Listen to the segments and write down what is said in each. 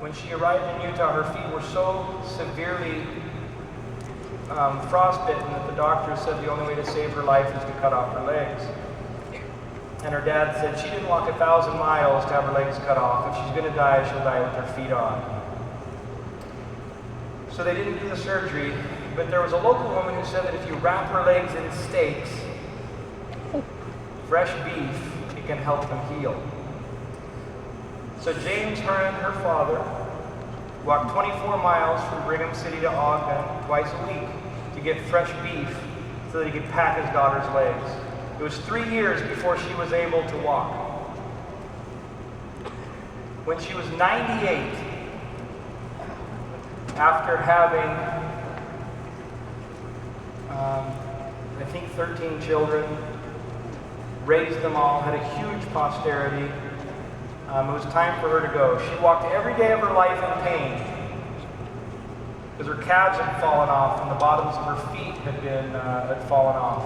When she arrived in Utah, her feet were so severely frostbitten that the doctor said the only way to save her life is to cut off her legs. And her dad said she didn't walk 1,000 miles to have her legs cut off. If she's going to die, she'll die with her feet on. So they didn't do the surgery, but there was a local woman who said that if you wrap her legs in steaks, fresh beef, it can help them heal. So James, her and her father walked 24 miles from Brigham City to Ogden twice a week to get fresh beef so that he could pack his daughter's legs. It was 3 years before she was able to walk. When she was 98, after having, I think 13 children, raised them all, had a huge posterity, it was time for her to go. She walked every day of her life in pain because her calves had fallen off and the bottoms of her feet had fallen off.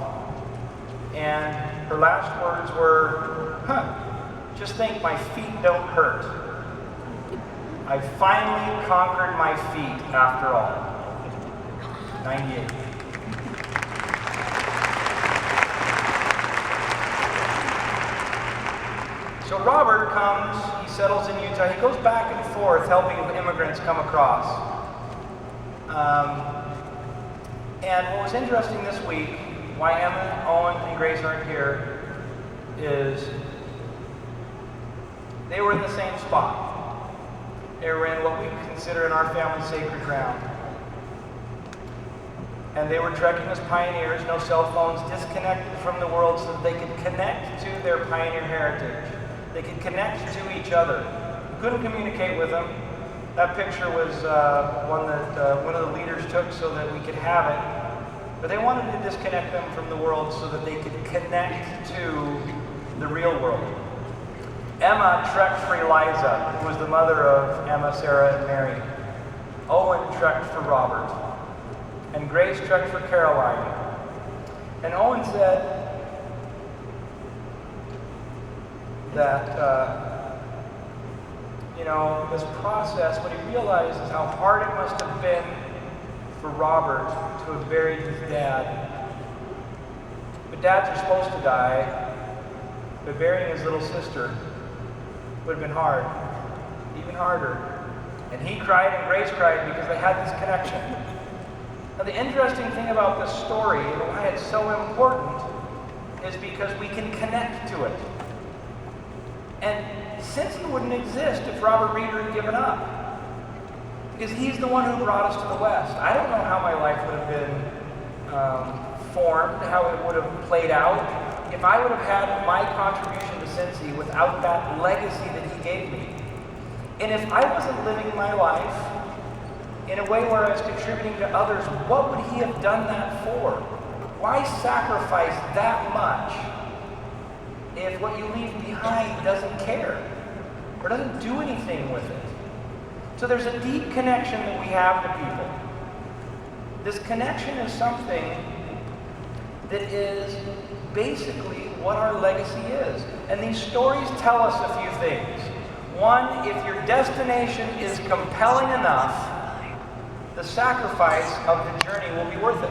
And her last words were, just think my feet don't hurt. I finally conquered my feet after all. 98. So Robert comes, he settles in Utah, he goes back and forth helping immigrants come across. And what was interesting this week, why Emma, Owen, and Grace aren't here, is they were in the same spot. They were in what we consider in our family sacred ground. And they were trekking as pioneers, no cell phones, disconnected from the world so that they could connect to their pioneer heritage. They could connect to each other. We couldn't communicate with them. That picture was one that one of the leaders took so that we could have it. But they wanted to disconnect them from the world so that they could connect to the real world. Emma trekked for Eliza, who was the mother of Emma, Sarah, and Mary. Owen trekked for Robert. And Grace trekked for Caroline. And Owen said that, this process, what he realized is how hard it must have been for Robert to have buried his dad. But dads are supposed to die, but burying his little sister would have been hard, even harder. And he cried and Grace cried because they had this connection. Now the interesting thing about this story and why it's so important is because we can connect to it. And Cincy wouldn't exist if Robert Reeder had given up. Because he's the one who brought us to the West. I don't know how my life would have been formed, how it would have played out, if I would have had my contribution to Cincy without that legacy that he gave me. And if I wasn't living my life in a way where I was contributing to others, what would he have done that for? Why sacrifice that much if what you leave behind doesn't care or doesn't do anything with it? So there's a deep connection that we have to people. This connection is something that is basically what our legacy is. And these stories tell us a few things. One, if your destination is compelling enough, the sacrifice of the journey will be worth it.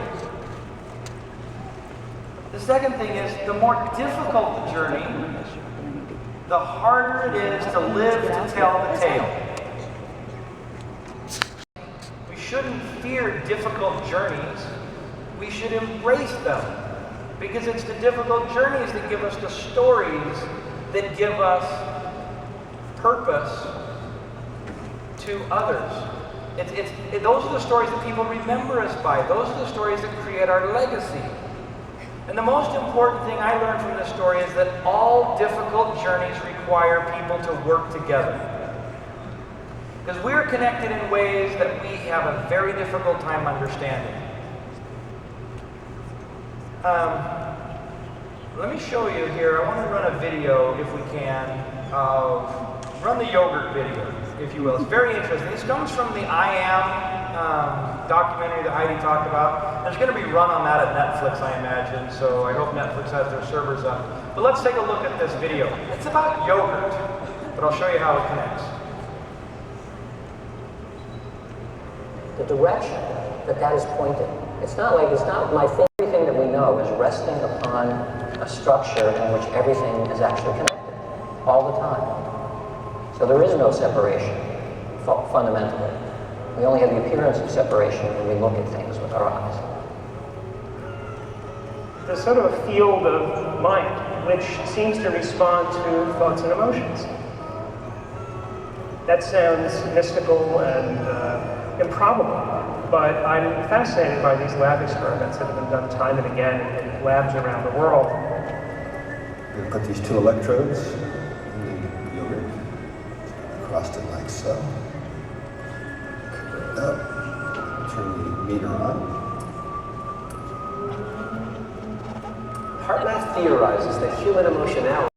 The second thing is, the more difficult the journey, the harder it is to live to tell the tale. We shouldn't fear difficult journeys. We should embrace them, because it's the difficult journeys that give us the stories that give us purpose to others. Those are the stories that people remember us by. Those are the stories that create our legacy. And the most important thing I learned from this story is that all difficult journeys require people to work together. Because we're connected in ways that we have a very difficult time understanding. Let me show you here. I want to run a video, if we can, run the yogurt video, if you will. It's very interesting. This comes from the I Am documentary that Heidi talked about. There's going to be a run on that at Netflix, I imagine, so I hope Netflix has their servers up. But let's take a look at this video. It's about yogurt, but I'll show you how it connects. the direction that is pointing. It's not my thing. Everything that we know is resting upon a structure in which everything is actually connected all the time. So there is no separation, fundamentally. We only have the appearance of separation when we look at things with our eyes. There's sort of a field of mind which seems to respond to thoughts and emotions. That sounds mystical and improbable, but I'm fascinated by these lab experiments that have been done time and again in labs around the world. We put these 2 electrodes in the yogurt, crossed it like so, cover it up, turn the meter on. HeartMath theorizes that human emotionality